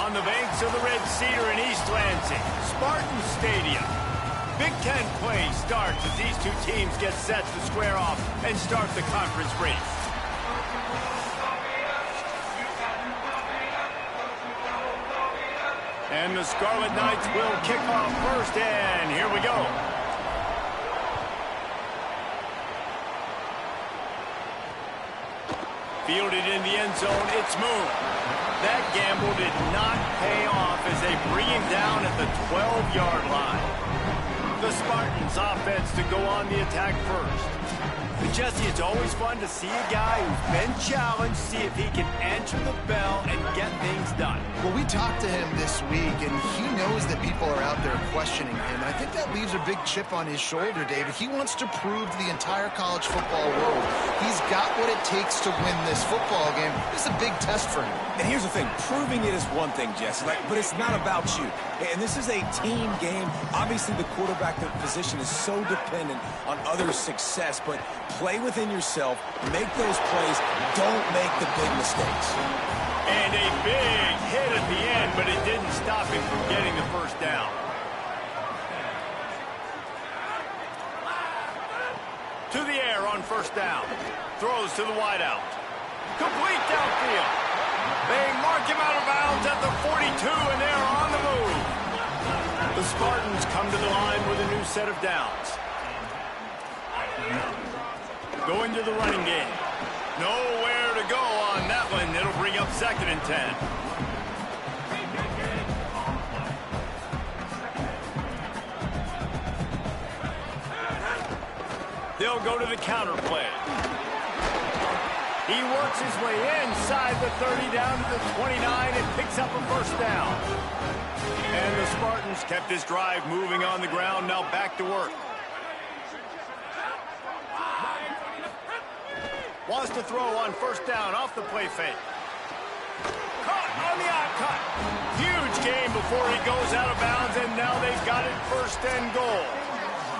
on the banks of the Red Cedar in East Lansing, Spartan Stadium. Big Ten play starts as these two teams get set to square off and start the conference race. And the Scarlet Knights will kick off first, and here we go. Fielded in the end zone, it's Moon. That gamble did not pay off as they bring him down at the 12-yard line. The Spartans offense to go on the attack first. But Jesse, it's always fun to see a guy who's been challenged, see if he can answer the bell and get things done. Well, we talked to him this week, and he knows that people are out there questioning him. And I think that leaves a big chip on his shoulder, David. He wants to prove to the entire college football world he's got what it takes to win this football game. This is a big test for him. And here's the thing. Proving it is one thing, Jesse, right? But it's not about you. And this is a team game. Obviously, the quarterback position is so dependent on others' success, but play within yourself, make those plays, don't make the big mistakes. And a big hit at the end, but it didn't stop him from getting the first down. To the air on first down. Throws to the wideout. Complete downfield. They mark him out of bounds at the 42, and they're on the move. The Spartans come to the line with a new set of downs. Going to the running game. Nowhere to go on that one. It'll bring up 2nd and 10. They'll go to the counter play. He works his way inside the 30 down to the 29 and picks up a first down. And the Spartans kept this drive moving on the ground. Now back to work. Wants to throw on first down off the play fake. Caught on the out cut. Huge gain before he goes out of bounds, and now they've got it 1st and goal.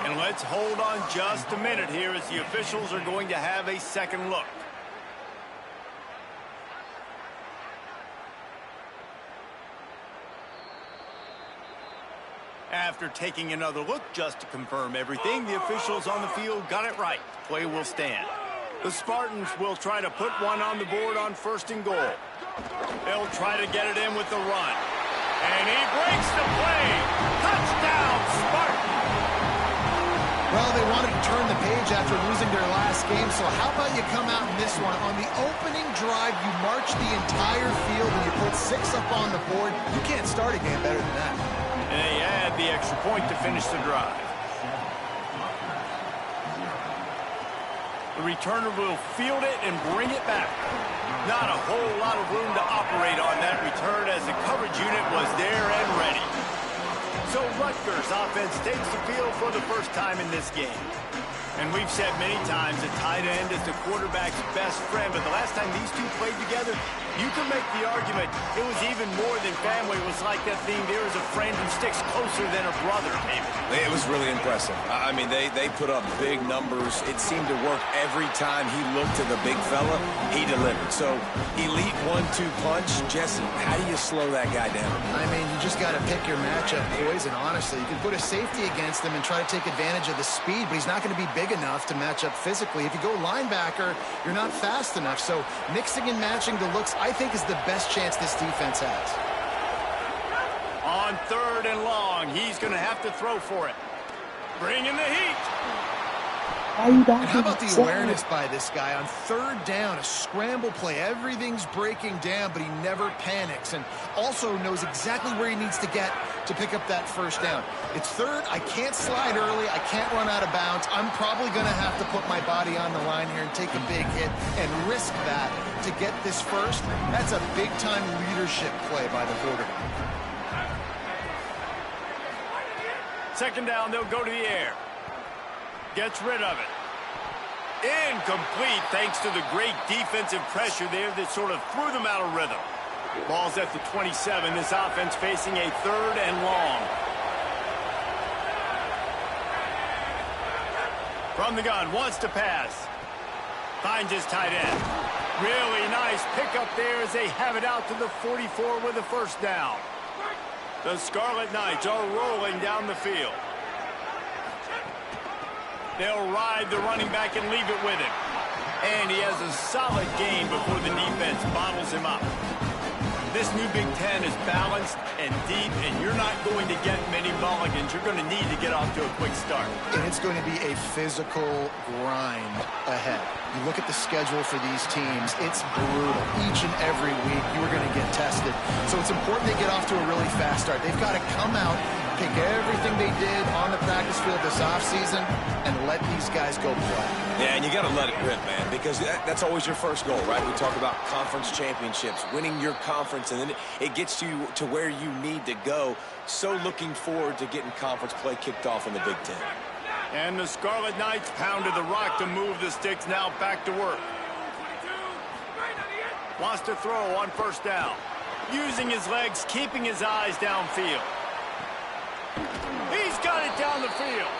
And let's hold on just a minute here as the officials are going to have a second look. After taking another look just to confirm everything, the officials on the field got it right. Play will stand. The Spartans will try to put one on the board on 1st and goal. They'll try to get it in with the run. And he breaks the play. Touchdown, Spartan! Well, they wanted to turn the page after losing their last game, so how about you come out in this one? On the opening drive, you march the entire field and you put 6 up on the board. You can't start a game better than that. And they add the extra point to finish the drive. The returner will field it and bring it back. Not a whole lot of room to operate on that return as the coverage unit was there and ready. So Rutgers offense takes the field for the first time in this game. And we've said many times a tight end is the quarterback's best friend, but the last time these two played together, you can make the argument it was even more than family. It was like that thing, there is a friend who sticks closer than a brother, maybe. It was really impressive. I mean, they put up big numbers. It seemed to work every time he looked to the big fella. He delivered. So, elite 1-2 punch. Jesse, how do you slow that guy down? I mean, you just got to pick your matchup poison, honestly. You can put a safety against him and try to take advantage of the speed, but he's not going to be big enough to match up physically. If you go linebacker, you're not fast enough. So, mixing and matching the looks, I think, is the best chance this defense has. On 3rd and long, he's going to have to throw for it. Bring in the heat. And how about the awareness by this guy on 3rd down, a scramble play. Everything's breaking down, but he never panics and also knows exactly where he needs to get to pick up that first down. It's 3rd. I can't slide early. I can't run out of bounds. I'm probably going to have to put my body on the line here and take a big hit and risk that to get this first. That's a big-time leadership play by the quarterback. 2nd down, they'll go to the air. Gets rid of it. Incomplete thanks to the great defensive pressure there that sort of threw them out of rhythm. Ball's at the 27. This offense facing a 3rd and long. From the gun, wants to pass. Finds his tight end. Really nice pickup there as they have it out to the 44 with a first down. The Scarlet Knights are rolling down the field. They'll ride the running back and leave it with him. And he has a solid gain before the defense bottles him up. This new Big Ten is balanced and deep, and you're not going to get many mulligans. You're going to need to get off to a quick start. And it's going to be a physical grind ahead. You look at the schedule for these teams, it's brutal. Each and every week, you are going to get tested. So it's important they get off to a really fast start. They've got to come out, pick everything they did on the practice field this offseason, and let these guys go play. Yeah, and you got to let it rip, man, because that's always your first goal, right? We talk about conference championships, winning your conference, and then it gets you to where you need to go. So looking forward to getting conference play kicked off in the Big Ten. And the Scarlet Knights pounded the rock to move the sticks. Now back to work. Wants to throw on first down. Using his legs, keeping his eyes downfield. He's got it down the field.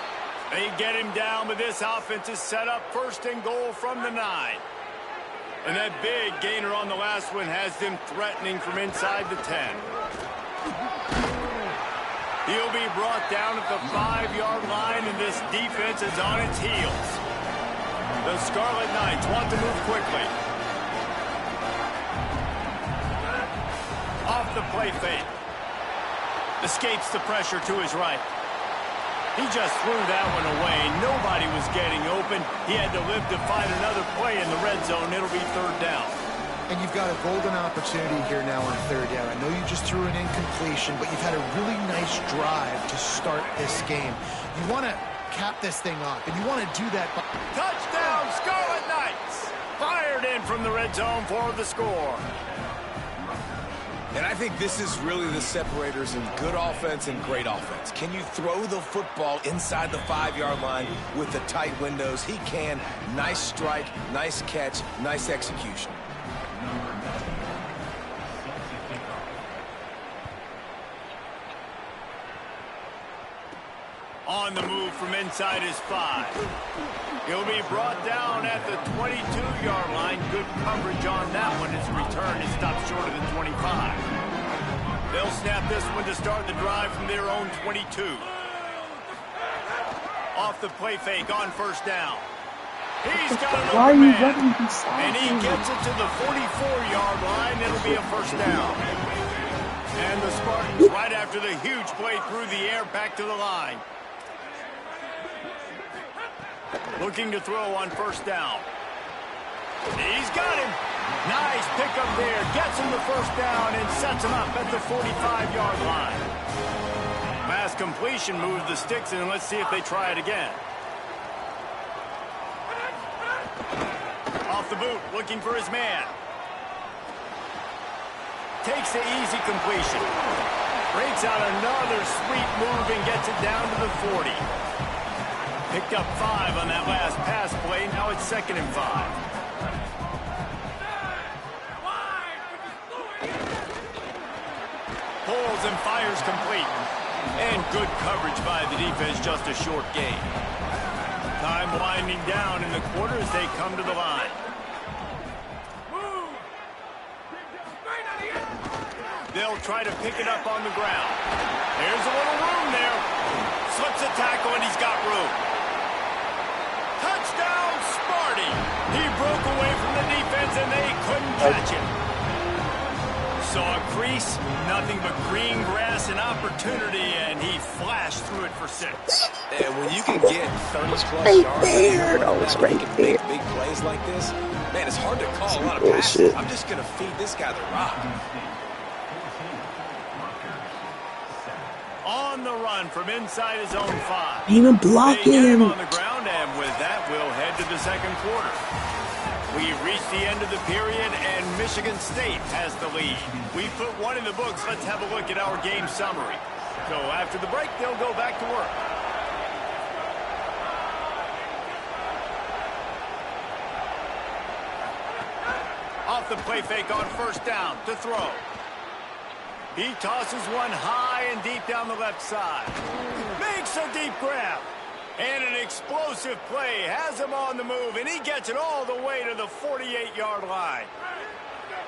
They get him down, but this offense is set up first and goal from the 9. And that big gainer on the last one has them threatening from inside the 10. He'll be brought down at the 5-yard line, and this defense is on its heels. The Scarlet Knights want to move quickly. Off the play fake. Escapes the pressure to his right. He just threw that one away. Nobody was getting open. He had to live to find another play in the red zone. It'll be third down. And you've got a golden opportunity here now on third down. I know you just threw an incompletion, but you've had a really nice drive to start this game. You want to cap this thing off, and you want to do that. Touchdown, Scarlet Knights! Fired in from the red zone for the score. And I think this is really the separators in good offense and great offense. Can you throw the football inside the 5-yard line with the tight windows? He can. Nice strike, nice catch, nice execution. On the move from inside his 5. He'll be brought down at the 22-yard line. Good coverage on that one. His return is stopped short of the 25. They'll snap this one to start the drive from their own 22. Off the play fake on first down. He's got an open man. And he gets it to the 44-yard line. It'll be a first down. And the Spartans, right after the huge play through the air, back to the line. Looking to throw on first down. He's got him. Nice pickup there. Gets him the first down and sets him up at the 45-yard line. Pass completion moves the sticks in. Let's see if they try it again. Off the boot, looking for his man. Takes the easy completion. Breaks out another sweet move and gets it down to the 40. Picked up 5 on that last pass play. Now it's 2nd and 5. Pulls and fires complete. And good coverage by the defense, just a short gain. Time winding down in the quarter as they come to the line. They'll try to pick it up on the ground. There's a little room there. Slips a tackle and he's got room. Touchdown, Sparty. He broke away from the defense and they couldn't catch him. Saw a crease, nothing but green grass and opportunity, and he flashed through it for 6. And when you can get 30-plus yards, make big plays like this, man, it's hard to call a lot of passes. I'm just going to feed this guy the rock. On the run from inside his own 5. Even blocking him on the ground, and with that, we'll head to the second quarter. We've reached the end of the period, and Michigan State has the lead. We put one in the books. Let's have a look at our game summary. So after the break, they'll go back to work. Off the play fake on first down to throw. He tosses one high and deep down the left side. Makes a deep grab. And an explosive play has him on the move, and he gets it all the way to the 48-yard line.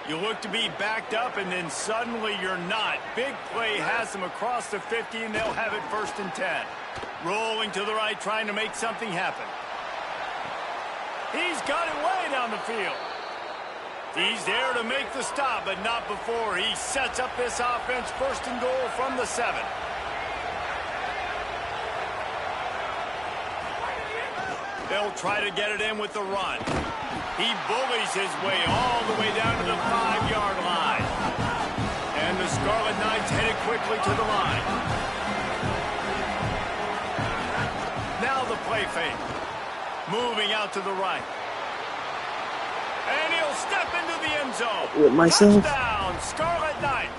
You look to be backed up, and then suddenly you're not. Big play has them across the 50, and they'll have it 1st and 10. Rolling to the right, trying to make something happen. He's got it way down the field. He's there to make the stop, but not before. He sets up this offense 1st and goal from the 7. They'll try to get it in with the run. He bullies his way all the way down to the 5-yard line. And the Scarlet Knights headed quickly to the line. Now the play fake. Moving out to the right. And he'll step into the end zone. With myself. Touchdown, Scarlet Knights.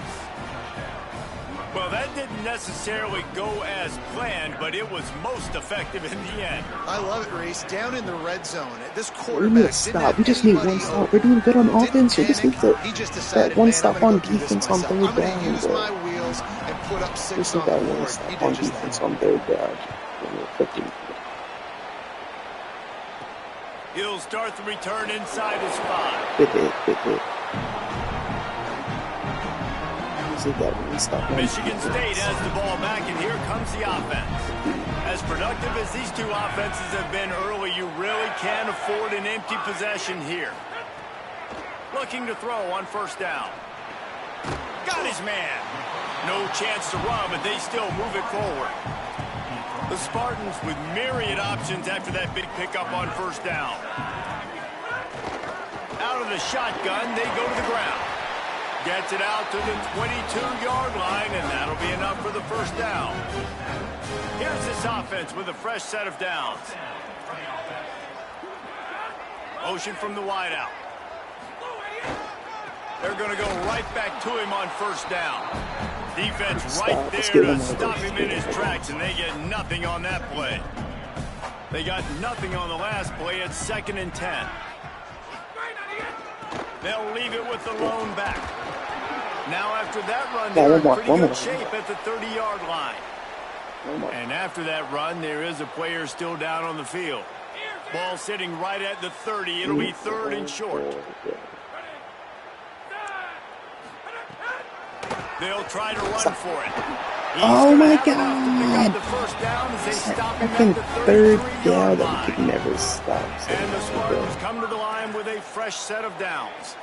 Well, that didn't necessarily go as planned, but it was most effective in the end. I love it, Reese. Down in the red zone, this We quarterback need a stop. We just need one stop. We're doing good on offense. We just need that one stop on defense on 3rd down. Just need that one stop on defense on 3rd down. He'll start the return inside his 5. Good hit. Michigan State has the ball back, and here comes the offense. As productive as these two offenses have been early, you really can't afford an empty possession here. Looking to throw on 1st down. Got his man. No chance to run, but they still move it forward. The Spartans with myriad options after that big pickup on 1st down. Out of the shotgun, they go to the ground. Gets it out to the 22-yard line, and that'll be enough for the 1st down. Here's this offense with a fresh set of downs. Motion from the wideout. They're going to go right back to him on 1st down. Defense right there to stop him in his tracks, and they get nothing on that play. They got nothing on the last play. It's 2nd and 10. They'll leave it with the lone back. Now after that run, they're in pretty good shape at the 30-yard line. And after that run, there is a player still down on the field. Ball sitting right at the 30. It'll be 3rd and short. They'll try to run for it. Oh my God! The 1st down as they stop him Fucking at the 3rd 33-yard down that line. we could never stop. And the Spartans come to the line with a fresh set of downs.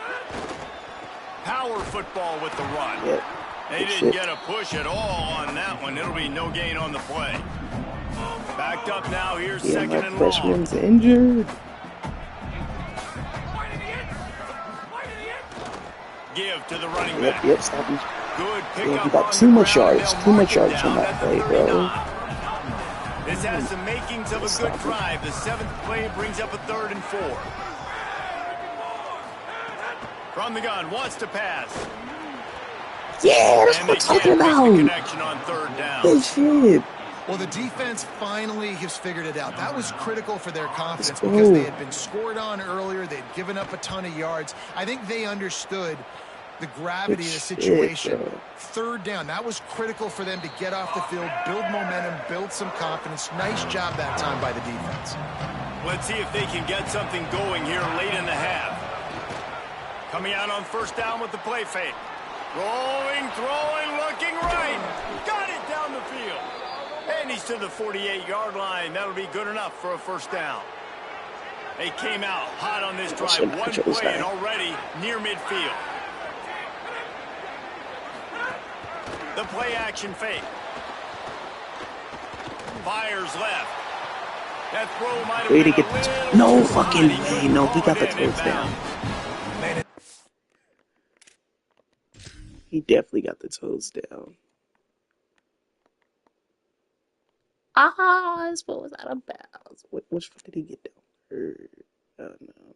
Power football with the run. Yep. They didn't get a push at all on that one. It'll be no gain on the play. Backed up now. Here's 2nd my and long. freshman's injured. Give to the running back. Yep, stop him. Good Yeah, pickup we got on too the much ground. yards. They'll Too mark much him yards down on that at the play, bro. 39. This has the makings of a good drive. The 7th play brings up a 3rd and 4. From the gun, wants to pass. Yeah, that's what I'm talking about. Connection on 3rd down. Good shit. Well, the defense finally has figured it out. That was critical for their confidence because they had been scored on earlier. They'd given up a ton of yards. I think they understood the gravity of the situation. 3rd down, that was critical for them to get off the field, build momentum, build some confidence. Nice job that time by the defense. Let's see if they can get something going here late in the half. Coming out on 1st down with the play fake. Rolling, throwing, looking right. Got it down the field. And he's to the 48-yard line. That'll be good enough for a 1st down. They came out hot on this drive. One play and already near midfield. The play action fake. Fires left. That throw might have been a little No too fucking high. way. No, he got the Caught it toes inbound. down. He definitely got the toes down. Ah, his foot was out of bounds. Which foot did he get down? Oh no.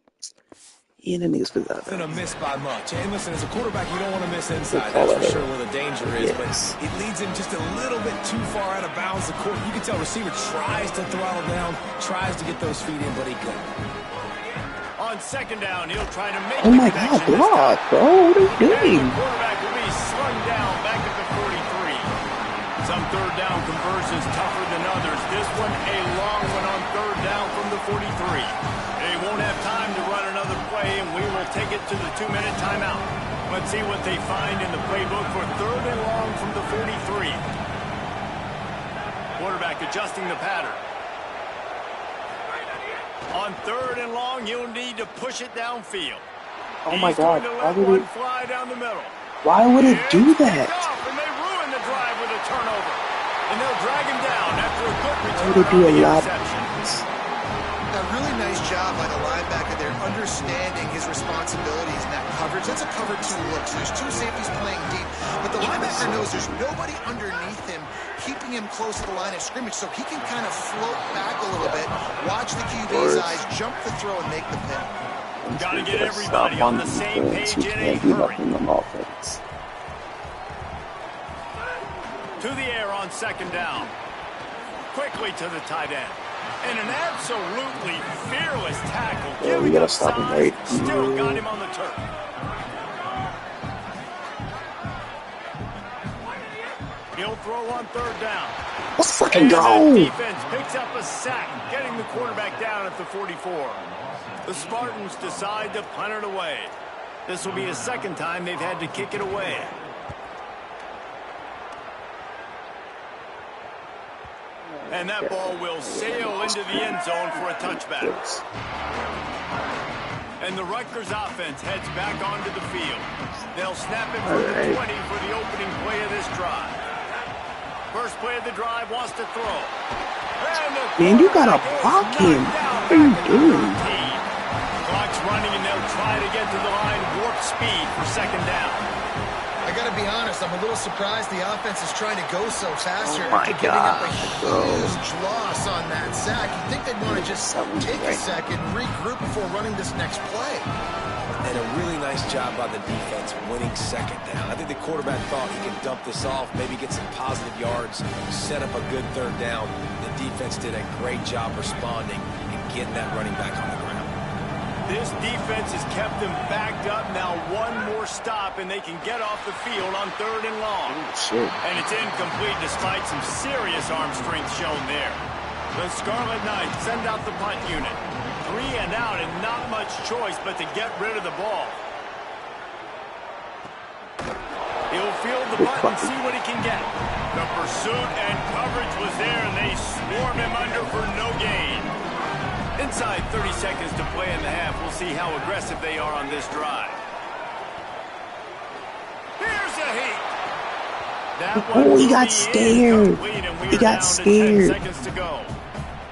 He and the niggas was out of It's gonna bounds. miss by much. And listen, as a quarterback, you don't want to miss inside. That's for sure where the danger is. Yes. But it leads him just a little bit too far out of bounds. The court, you can tell receiver tries to throttle down, tries to get those feet in, but he couldn't. On 2nd down, he'll try to make Oh the my connection God, this block, time. bro. What are you And the doing? quarterback will be slung down back at the 43. Some third down conversions tougher than others. This one a long one on third down from the 43. They won't have time to run another play, and we will take it to the 2-minute timeout. Let's see what they find in the playbook for third and long from the 43. Quarterback adjusting the pattern. On third and long, you'll need to push it downfield. Oh my God! Why would it fly down the middle? Why would it do that? And they ruin the drive with a turnover. And they'll drag him down after a good return. Why would it do a lot? A really nice job by the linebacker there, understanding his responsibilities in that coverage. That's a cover 2 look. So there's 2 safeties playing deep, but the linebacker knows there's nobody underneath him, keeping him close to the line of scrimmage, so he can kind of float back a little bit, watch the QB's eyes, jump the throw, and make the pick. Got to get everybody on the same page in a hurry. To the air on second down. Quickly to the tight end. And an absolutely fearless tackle. Yeah, we gotta stop him right. Still got him on the turf. He'll throw on third down. Let's fucking go! The defense picks up a sack, getting the quarterback down at the 44. The Spartans decide to punt it away. This will be a second time they've had to kick it away. And that ball will sail into the end zone for a touchback. And the Rutgers offense heads back onto the field. They'll snap it from the 20 for the opening play of this drive. First play of the drive wants to throw. Man, you gotta block him. What are you doing? Clock's running and they'll try to get to the line warp speed for second down. I got to be honest, I'm a little surprised the offense is trying to go so fast here. Oh my God. Giving up a huge loss on that sack. You'd think they'd want to just take a second, regroup before running this next play. And a really nice job by the defense winning second down. I think the quarterback thought he could dump this off, maybe get some positive yards, set up a good third down. The defense did a great job responding and getting that running back on the ground. This defense has kept them backed up. Now one more stop, and they can get off the field on third and long. And it's incomplete despite some serious arm strength shown there. The Scarlet Knights send out the punt unit. 3 and out, and not much choice but to get rid of the ball. He'll field the punt and see what he can get. The pursuit and coverage was there, and they swarm him under for no gain. Inside 30 seconds to play in the half. We'll see how aggressive they are on this drive. Here's a heat. Oh, he got scared. He got scared. 10 seconds to go.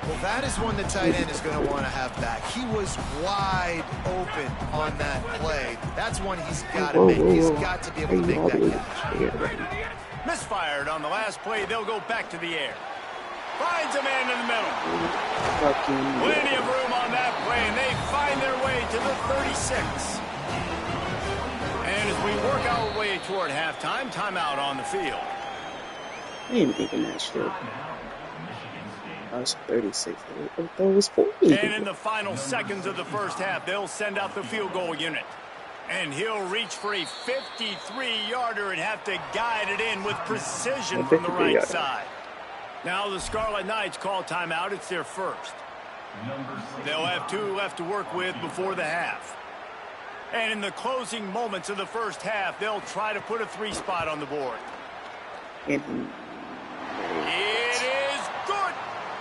Well, that is one the tight end is going to want to have back. He was wide open on that play. That's one he's got to make. He's got to be able to make that catch. Misfired on the last play. They'll go back to the air. Finds a man in the middle. Plenty of room on that play, and they find their way to the 36. And as we work our way toward halftime, timeout on the field. I ain't thinking that shit. I was 36. I thought it was 40. And in the final seconds of the first half, they'll send out the field goal unit. And he'll reach for a 53-yarder and have to guide it in with precision from the right side. Now the Scarlet Knights call timeout. It's their first. They'll have 2 left to work with before the half. And in the closing moments of the first half, they'll try to put a 3 spot on the board. It is good.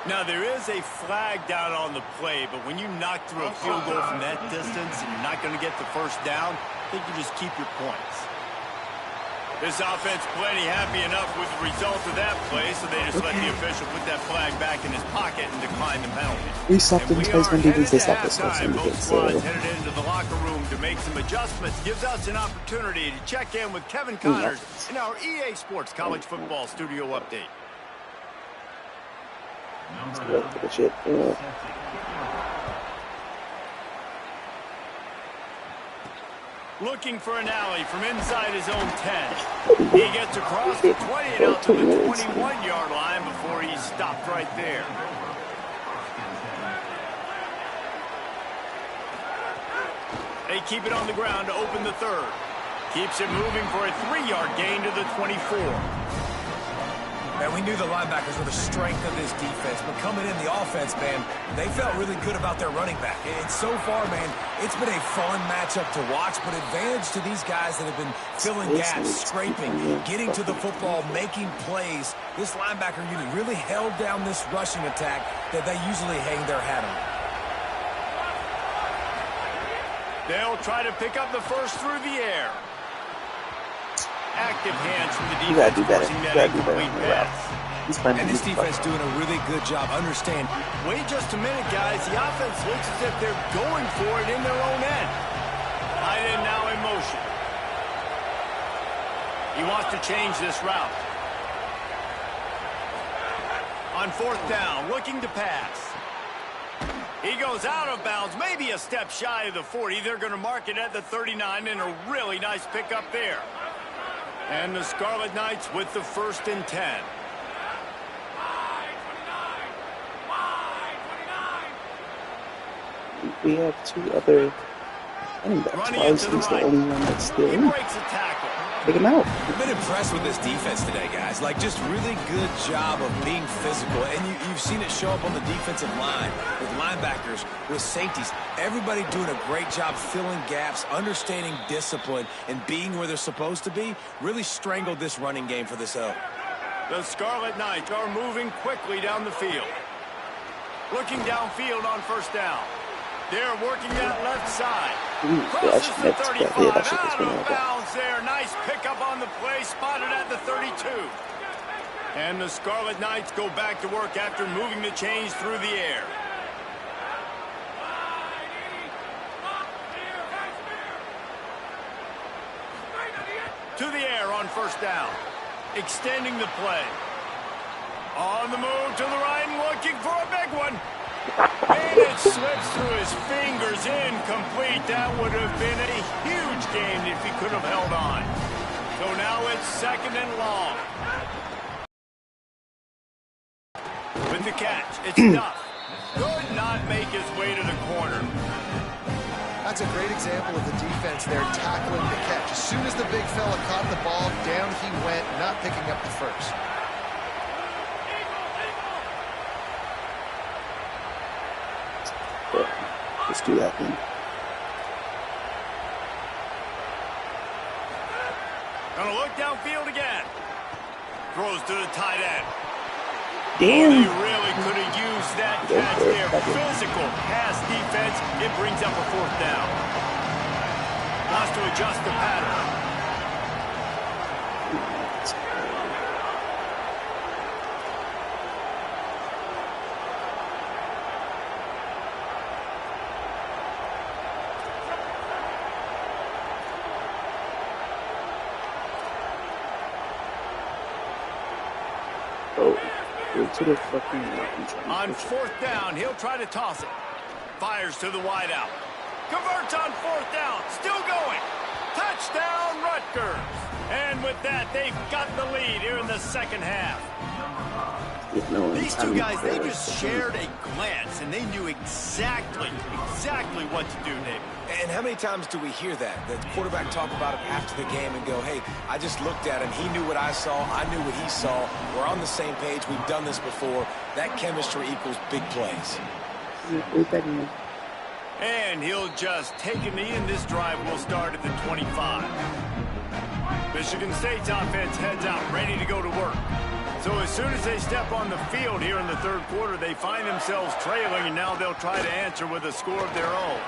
Now there is a flag down on the play, but when you knock through a field goal from that distance and you're not going to get the first down, I think you just keep your points. This offense plenty happy enough with the result of that play, so they just let the official put that flag back in his pocket and decline the penalty. We stopped him twice when defense this episode. Both squads headed into the locker room to make some adjustments. Gives us an opportunity to check in with Kevin Connors in our EA Sports College Football Studio Update. Looking for an alley from inside his own 10. He gets across the 20 and out to the 21-yard line before he's stopped right there. They keep it on the ground to open the third. Keeps it moving for a 3-yard gain to the 24. Man, we knew the linebackers were the strength of this defense, but coming in the offense, man, they felt really good about their running back. And so far, man, it's been a fun matchup to watch, but advantage to these guys that have been filling gaps, scraping, getting to the football, making plays. This linebacker unit really held down this rushing attack that they usually hang their hat on. They'll try to pick up the first through the air. Active hands from the defense. You gotta do better. And this defense doing a really good job. Understand. Wait just a minute, guys. The offense looks as if they're going for it in their own end. Tight end now in motion. He wants to change this route. On fourth down, looking to pass. He goes out of bounds, maybe a step shy of the 40. They're going to mark it at the 39, and a really nice pickup there. And the Scarlet Knights with the 1st and 10. We have 2 other running backs. Why is he the only one that's still in? Take him out. I've been impressed with this defense today, guys. Like, just really good job of being physical. And you've seen it show up on the defensive line with linebackers, with safeties. Everybody doing a great job filling gaps, understanding discipline, and being where they're supposed to be. Really strangled this running game for this L. The Scarlet Knights are moving quickly down the field. Looking downfield on first down. They're working that left side. Crosses the 35, out of bounds there. Nice pickup on the play, spotted at the 32. And the Scarlet Knights go back to work after moving the chains through the air. To the air on first down. Extending the play. On the move to the right and looking for a big one. And it slips through his fingers, incomplete. That would have been a huge gain if he could have held on. So now it's 2nd and long. With the catch, it's Duff. Could not make his way to the corner. That's a great example of the defense there tackling the catch. As soon as the big fella caught the ball, down he went, not picking up the first. Let's do that then. Gonna look downfield again. Throws to the tight end. Damn. He really could have used that catch there. Physical pass defense. It brings up a 4th down. Wants to adjust the pattern. To the fucking on 4th down, he'll try to toss it. Fires to the wideout. Converts on 4th down. Still going. Touchdown, Rutgers. And with that, they've got the lead here in the 2nd half. These 2 guys, they just shared a glance, and they knew exactly what to do, David. And how many times do we hear that? The quarterback talk about it after the game and go, hey, I just looked at him. He knew what I saw. I knew what he saw. We're on the same page. We've done this before. That chemistry equals big plays. And he'll just take a knee, and this drive will start at the 25. Michigan State's offense heads out, ready to go to work. So as soon as they step on the field here in the 3rd quarter, they find themselves trailing, and now they'll try to answer with a score of their own.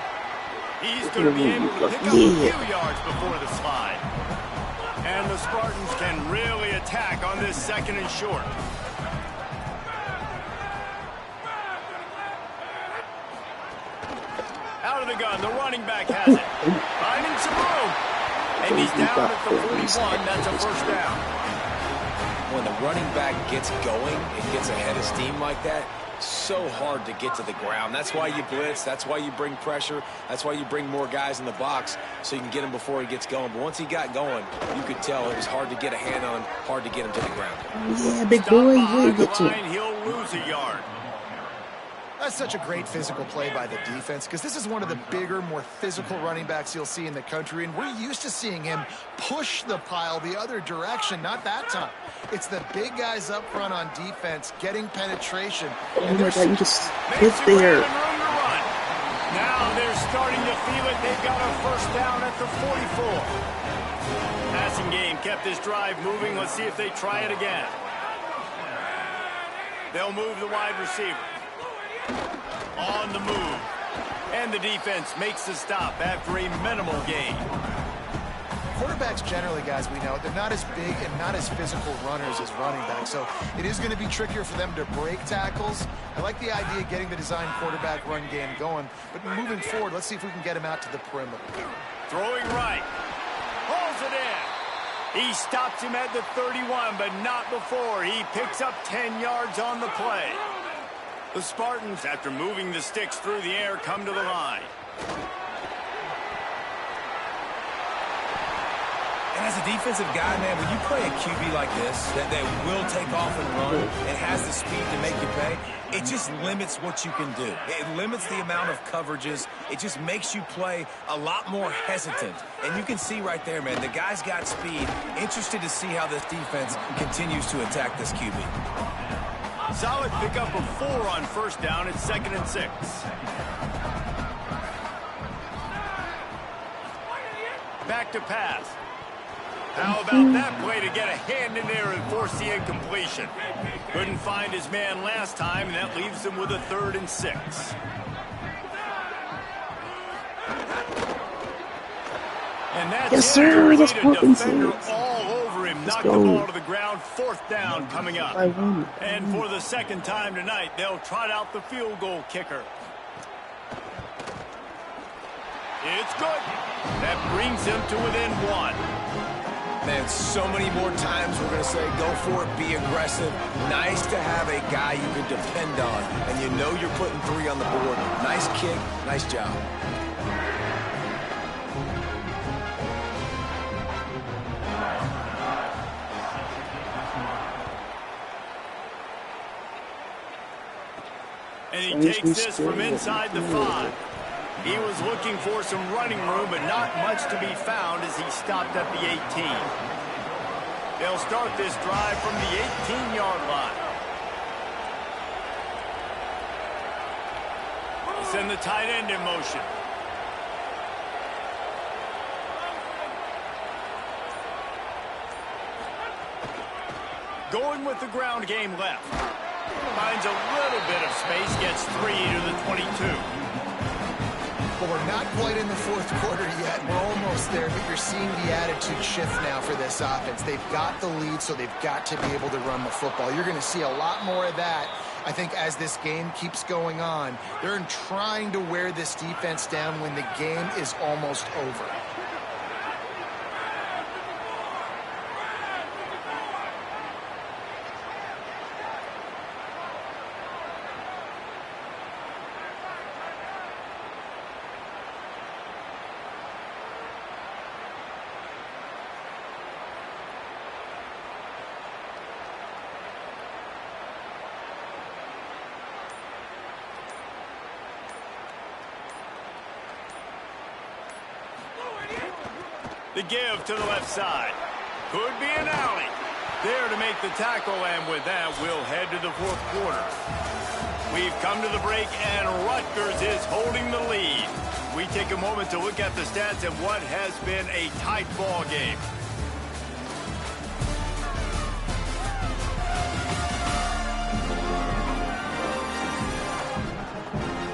He's going to be able to pick up a few yards before the slide. And the Spartans can really attack on this 2nd and short. Out of the gun, the running back has it. Finding some room. And he's down at the 41. That's a 1st down. When the running back gets going and gets ahead of steam like that, so hard to get to the ground. That's why you blitz. That's why you bring pressure. That's why you bring more guys in the box so you can get him before he gets going. But once he got going, you could tell it was hard to get a hand on him, hard to get him to the ground. Yeah, big boy. Yeah, get to him. He'll lose a yard. That's such a great physical play by the defense because this is one of the bigger, more physical running backs you'll see in the country, and we're used to seeing him push the pile the other direction. Not that time. It's the big guys up front on defense getting penetration. Oh my God, you just hit there. Now they're starting to feel it. They've got a first down at the 44. Passing game kept this drive moving. Let's see if they try it again. They'll move the wide receiver. On the move. And the defense makes the stop after a minimal gain. Quarterbacks generally, guys, we know, they're not as big and not as physical runners as running backs, so it is going to be trickier for them to break tackles. I like the idea of getting the design quarterback run game going, but moving forward, let's see if we can get him out to the perimeter. Throwing right. Pulls it in. He stops him at the 31, but not before. He picks up 10 yards on the play. The Spartans, after moving the sticks through the air, come to the line. And as a defensive guy, man, when you play a QB like this, that will take off and run and has the speed to make you pay, it just limits what you can do. It limits the amount of coverages. It just makes you play a lot more hesitant. And you can see right there, man, the guy's got speed. Interested to see how this defense continues to attack this QB. Solid pickup of 4 on first down. It's 2nd and 6. Back to pass. How about that play to get a hand in there and force the incompletion? Couldn't find his man last time, and that leaves him with a 3rd and 6. And that's yes, sir. That's defender all over him. Knocked the ball to the ground. 4th down coming up. And for the 2nd time tonight, they'll trot out the field goal kicker. It's good. That brings him to within 1. Man, so many more times we're going to say, go for it, be aggressive. Nice to have a guy you can depend on, and you know you're putting 3 on the board. Nice kick, nice job. And he takes this from inside the 5. He was looking for some running room, but not much to be found as he stopped at the 18. They'll start this drive from the 18-yard line. Send the tight end in motion. Going with the ground game left. Finds a little bit of space, gets 3 to the 22. Well, we're not quite in the 4th quarter yet. We're almost there, but you're seeing the attitude shift now for this offense. They've got the lead, so they've got to be able to run the football. You're going to see a lot more of that, I think, as this game keeps going on. They're trying to wear this defense down when the game is almost over. The give to the left side. Could be an alley. There to make the tackle, and with that, we'll head to the 4th quarter. We've come to the break, and Rutgers is holding the lead. We take a moment to look at the stats of what has been a tight ball game.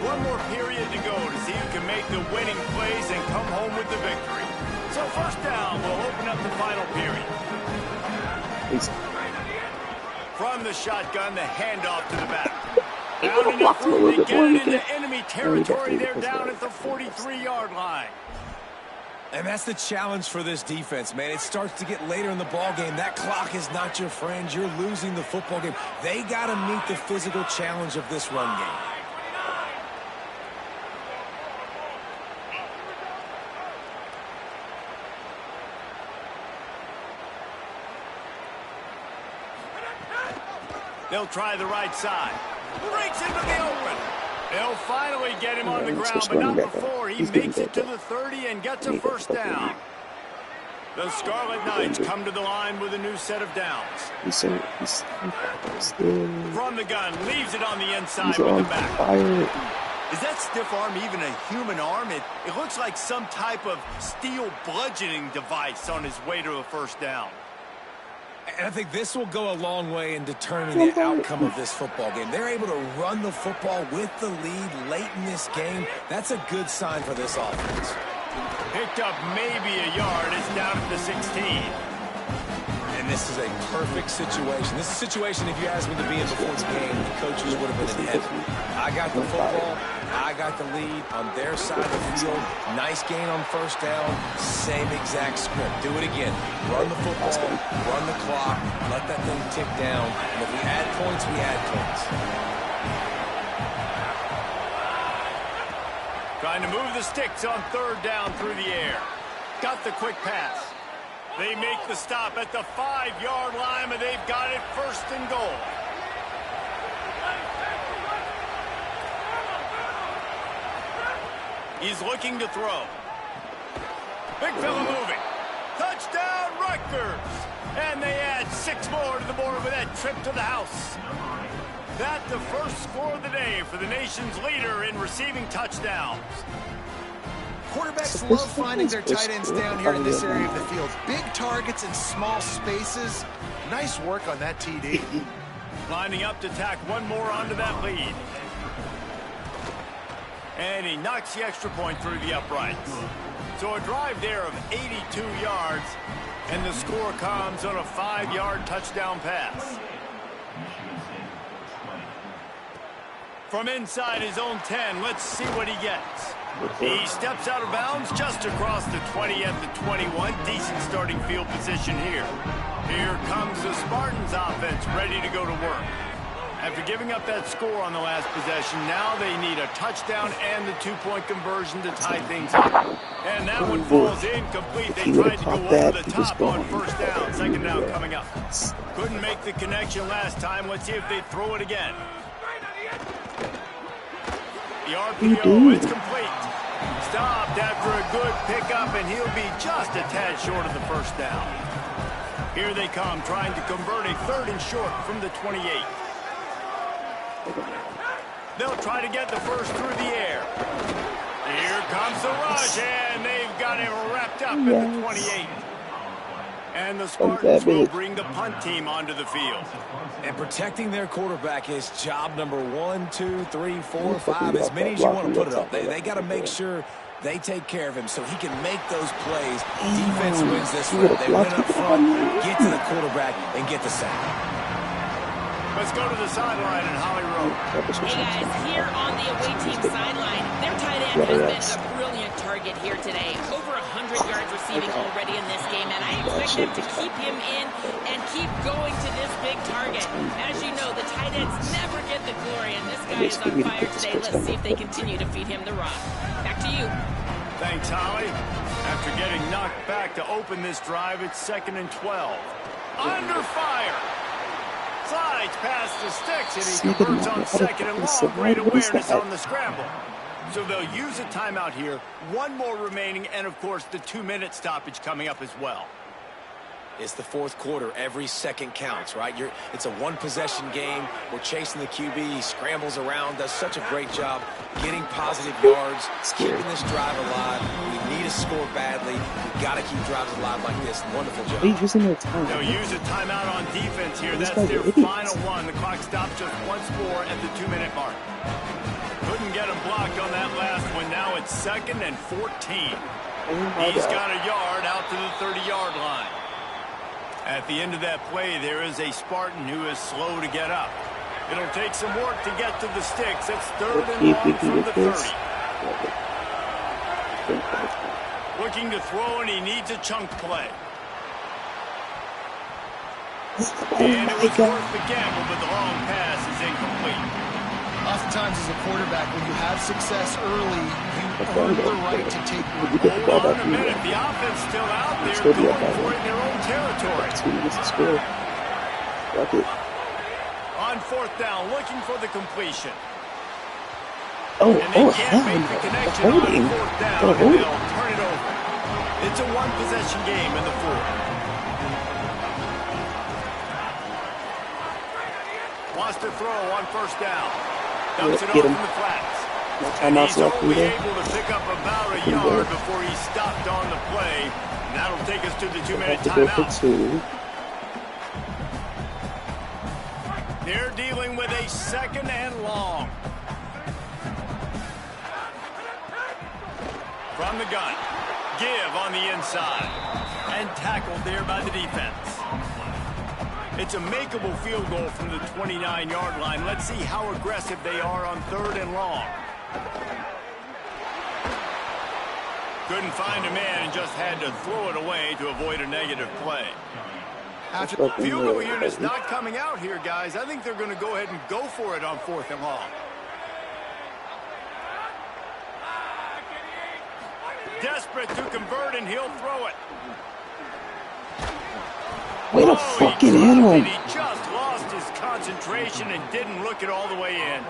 One more period to go to see who can make the winning plays and come home with the victory. So first down, we'll open up the final period. From the shotgun, the handoff to the back. Down enough room to get it into enemy territory. They're down at the 43-yard line. And that's the challenge for this defense, man. It starts to get later in the ball game. That clock is not your friend. You're losing the football game. They got to meet the physical challenge of this run game. They'll try the right side. Breaks into the open. They'll finally get him on the ground, but not before he makes it to the 30 and gets a first down. The Scarlet Knights come to the line with a new set of downs. From the gun, leaves it on the inside with the back. Is that stiff arm even a human arm? It looks like some type of steel bludgeoning device on his way to a first down. And I think this will go a long way in determining the outcome of this football game. They're able to run the football with the lead late in this game. That's a good sign for this offense. Picked up maybe a yard. It's down at the 16. And this is a perfect situation. This is a situation, if you asked me to be in before the game, the coaches would have been in heaven. I got the football. I got the lead on their side of the field. Nice gain on first down. Same exact script. Do it again. Run the football. Run the clock. Let that thing tick down. And if we add points, we add points. Trying to move the sticks on third down through the air. Got the quick pass. They make the stop at the 5-yard line, and they've got it first and goal. He's looking to throw. Big fella moving. Touchdown, Rutgers! And they add 6 more to the board with that trip to the house. That's the first score of the day for the nation's leader in receiving touchdowns. Quarterbacks love finding their tight ends down here in this area of the field. Big targets in small spaces. Nice work on that TD. Lining up to tack one more onto that lead. And he knocks the extra point through the uprights. So a drive there of 82 yards, and the score comes on a 5-yard touchdown pass. From inside his own 10, let's see what he gets. He steps out of bounds just across the 20 at the 21. Decent starting field position here. Here comes the Spartans offense ready to go to work. After giving up that score on the last possession, now they need a touchdown and the 2-point conversion to tie things up. And that one falls incomplete. They tried to go over the top on first down. Second down coming up. Couldn't make the connection last time. Let's see if they throw it again. The RPO is complete. Stopped after a good pickup, and he'll be just a tad short of the first down. Here they come, trying to convert a 3rd and short from the 28. They'll try to get the first through the air. Here comes the rush, and they've got him wrapped up at the 28. And the Spartans will bring the punt team onto the field. And protecting their quarterback is job number 1, 2, 3, 4, 5, as many as you want to put it up. They got to make sure they take care of him so he can make those plays. Defense wins this one. They win up front, get to the quarterback, and get the sack. Let's go to the sideline in Holly Road. Hey guys, here on the away team sideline, their tight end has been a brilliant target here today. Over 100 yards receiving already in this game, and I expect them to keep him in and keep going to this big target. As you know, the tight ends never get the glory, and this guy is on fire today. Let's see if they continue to feed him the rock. Back to you. Thanks, Holly. After getting knocked back to open this drive, it's 2nd and 12. Under fire. Slides past the sticks, and he converts on 2nd and long. Great awareness on the scramble. So they'll use a timeout here. 1 more remaining, and of course the 2-minute stoppage coming up as well. It's the 4th quarter. Every second counts, right? It's a 1-possession game. We're chasing the QB. He scrambles around, does such a great job getting positive yards, keeping this drive alive. We need a score badly. We've got to keep drives alive like this. Wonderful job. They're using their time. They'll use a timeout on defense here. That's their final one. The clock stopped just once more at the 2-minute mark. Couldn't get him blocked on that last one. Now it's 2nd and 14. He's got a yard out to the 30-yard line. At the end of that play, there is a Spartan who is slow to get up. It'll take some work to get to the sticks. It's 3rd and long from the 30. Looking to throw, and he needs a chunk play. And it was worth the gamble, but the long pass is incomplete. Oftentimes as a quarterback, when you have success early, you earn the right to take Hold on a minute. The offense still out there going for it in their own territory. On 4th down, looking for the completion. Oh, And they can't hell make no. the The connection on holding. fourth down, The and holding. they'll turn it over. It's a one-possession game in the fourth. Wants to throw on first down. Dumps it off in the flats. No And timeouts he's left only either. able to pick up about a yard before he stopped on the play. And that'll take us to the 2-minute Have to go for timeout. 2. They're dealing with a second and long. From the gun. Give on the inside. And tackled there by the defense. It's a makeable field goal from the 29-yard line. Let's see how aggressive they are on third and long. Couldn't find a man and just had to throw it away to avoid a negative play. Field goal unit's not coming out here, guys. I think they're going to go ahead and go for it on fourth and long. Desperate to convert, and he'll throw it. Way to fucking hit him. He just lost his concentration and didn't look it all the way in.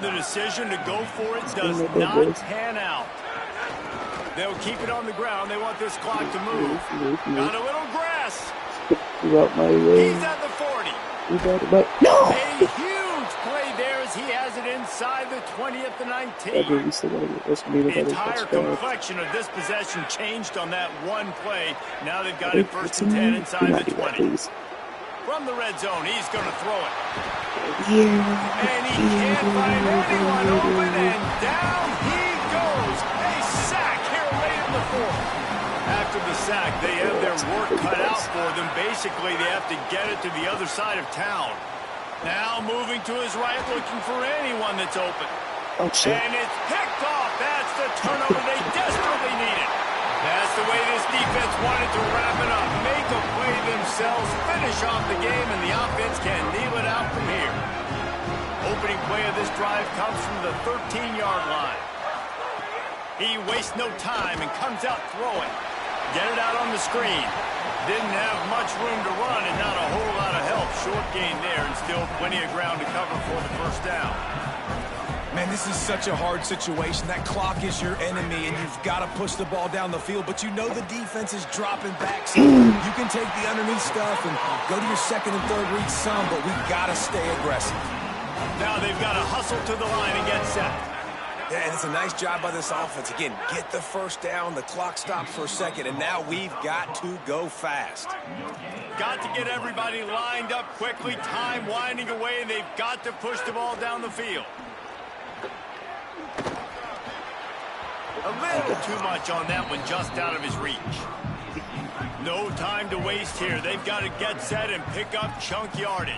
The decision to go for it does not pan out. They'll keep it on the ground. They want this clock to move. Got a little grass. Throughout my way. He's at the 40. No! A huge play there as he has it inside the 20 at the 19. The entire complexion of this possession changed on that one play. Now they've got it first and 10 inside the 20. From the red zone, he's going to throw it. And he can't find anyone open, and down he goes. A sack here late in the fourth. After the sack, they have their work cut out for them. Basically, they have to get it to the other side of town. Now moving to his right, looking for anyone that's open. Oh, shit. And it's picked off. That's the turnover they desperately needed. That's the way this defense wanted to wrap it up. Make a play themselves, finish off the game, and the offense can kneel it out from here. Opening play of this drive comes from the 13-yard line. He wastes no time and comes out throwing. Get it out on the screen. Didn't have much room to run and not a whole lot of help. Short gain there and still plenty of ground to cover for the first down. Man, this is such a hard situation. That clock is your enemy, and you've got to push the ball down the field. But you know the defense is dropping back, so you can take the underneath stuff and go to your second and third read some, but we've got to stay aggressive. Now they've got to hustle to the line and get set. Yeah, and it's a nice job by this offense. Again, get the first down, the clock stops for a second, and now we've got to go fast. Got to get everybody lined up quickly, time winding away, and they've got to push the ball down the field. A little too much on that one, just out of his reach. No time to waste here. They've got to get set and pick up chunk yardage.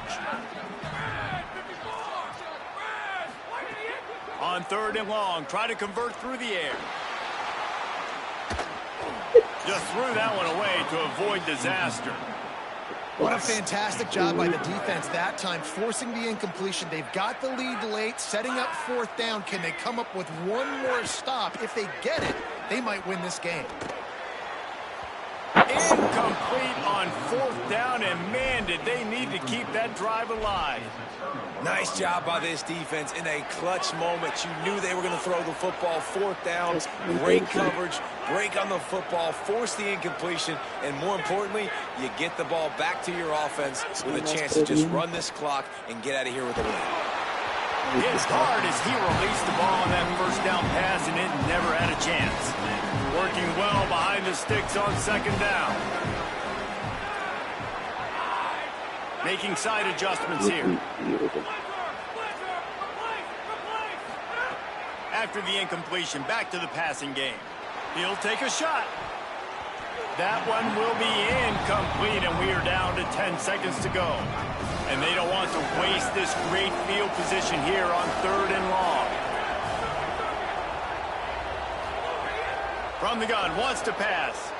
On third and long, try to convert through the air. Just threw that one away to avoid disaster. What a fantastic job by the defense that time, forcing the incompletion. They've got the lead late, setting up fourth down. Can they come up with one more stop? If they get it, they might win this game. Incomplete on fourth down, and man, did they need to keep that drive alive. Nice job by this defense in a clutch moment. You knew they were going to throw the football. Fourth down, great coverage, break on the football, force the incompletion, and more importantly, you get the ball back to your offense with a chance to just run this clock and get out of here with a win. His hard as he released the ball on that first down pass, and it never had a chance. Working well behind the sticks on second down. Making side adjustments here. After the incompletion, back to the passing game. He'll take a shot. That one will be incomplete, and we are down to 10 seconds to go. And they don't want to waste this great field position here on third and long. From the gun, wants to pass.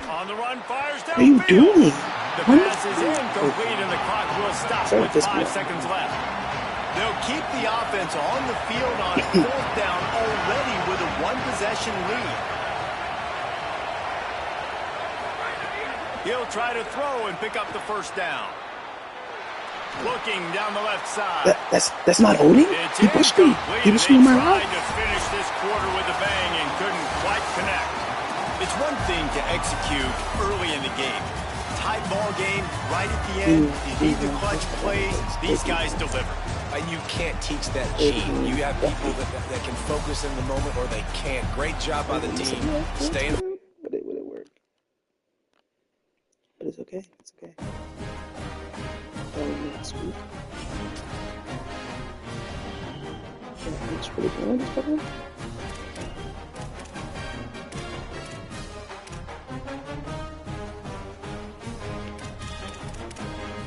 On the run, fires downfield. What are you doing? The pass is incomplete, and the clock will stop with 5 seconds left. They'll keep the offense on the field on fourth down already with a one-possession lead. He'll try to throw and pick up the first down. Looking down the left side. That's not holding? He pushed me. He pushed me on my right. right. To finish this quarter with a bang and couldn't quite connect. It's one thing to execute early in the game. Tight ball game, right at the end. You need the clutch plays. These guys deliver. You can't teach that gene. You have people that can focus in the moment or they can't. Great job by the team. Staying. But it would work. But it's okay. It's okay. Next week. It's pretty good. It's better.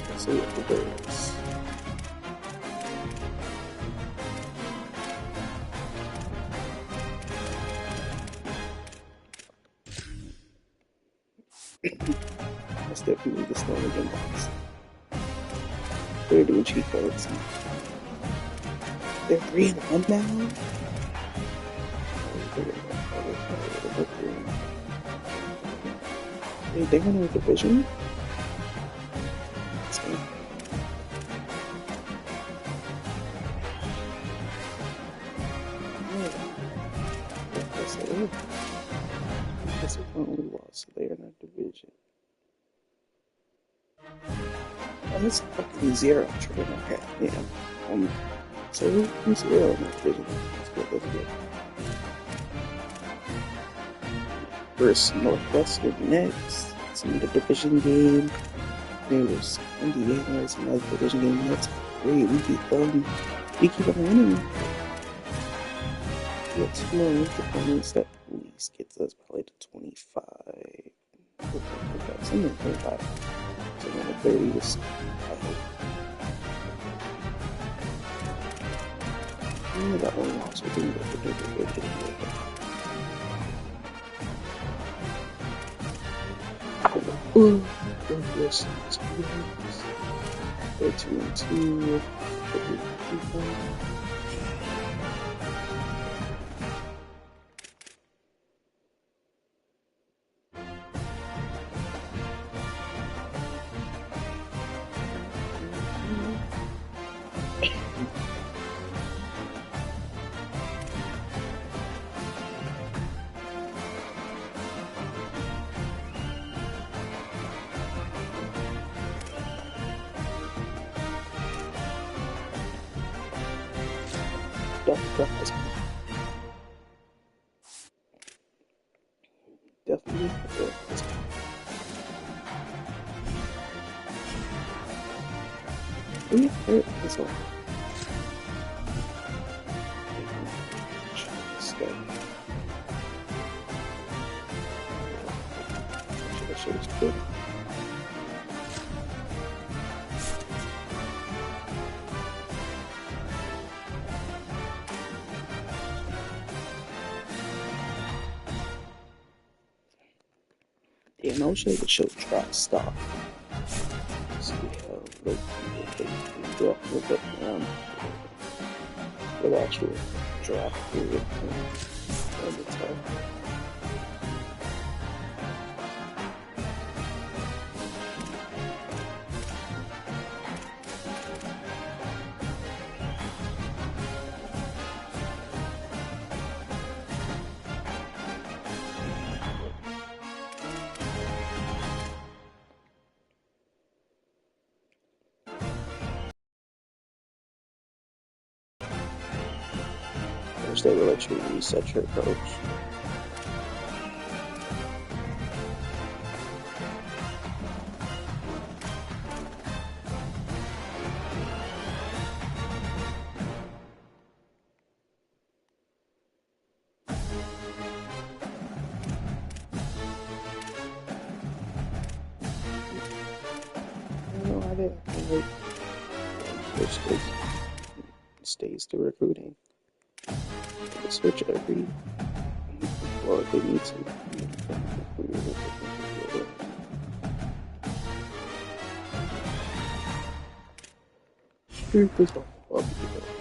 Let's see what the birds. That's definitely the snow again box. They're doing cheat codes. They're 3-1 now. They won a division. That's a only loss, so they're in that division. Oh, it's fucking 0. Okay, yeah. So who's 0 in that division? That's good, that's good. Versus Northwestern next. It's another division game. There's Indiana, it's another division game. That's great. We keep on winning. We got 2 more ranked opponents that at least gets us probably to 25. Something 25. So another 30 to start, I hope. Only got one loss. We're doing good. Ooh, Rutgers. 2-2. Definitely. Yeah, this one. That shit is good. Yeah, no shit would show track stop. So we have the actual draft period and the top. They will let you reset your approach. I don't know how they which stays to recruiting. They switch every well if they need to. Please don't fuck me.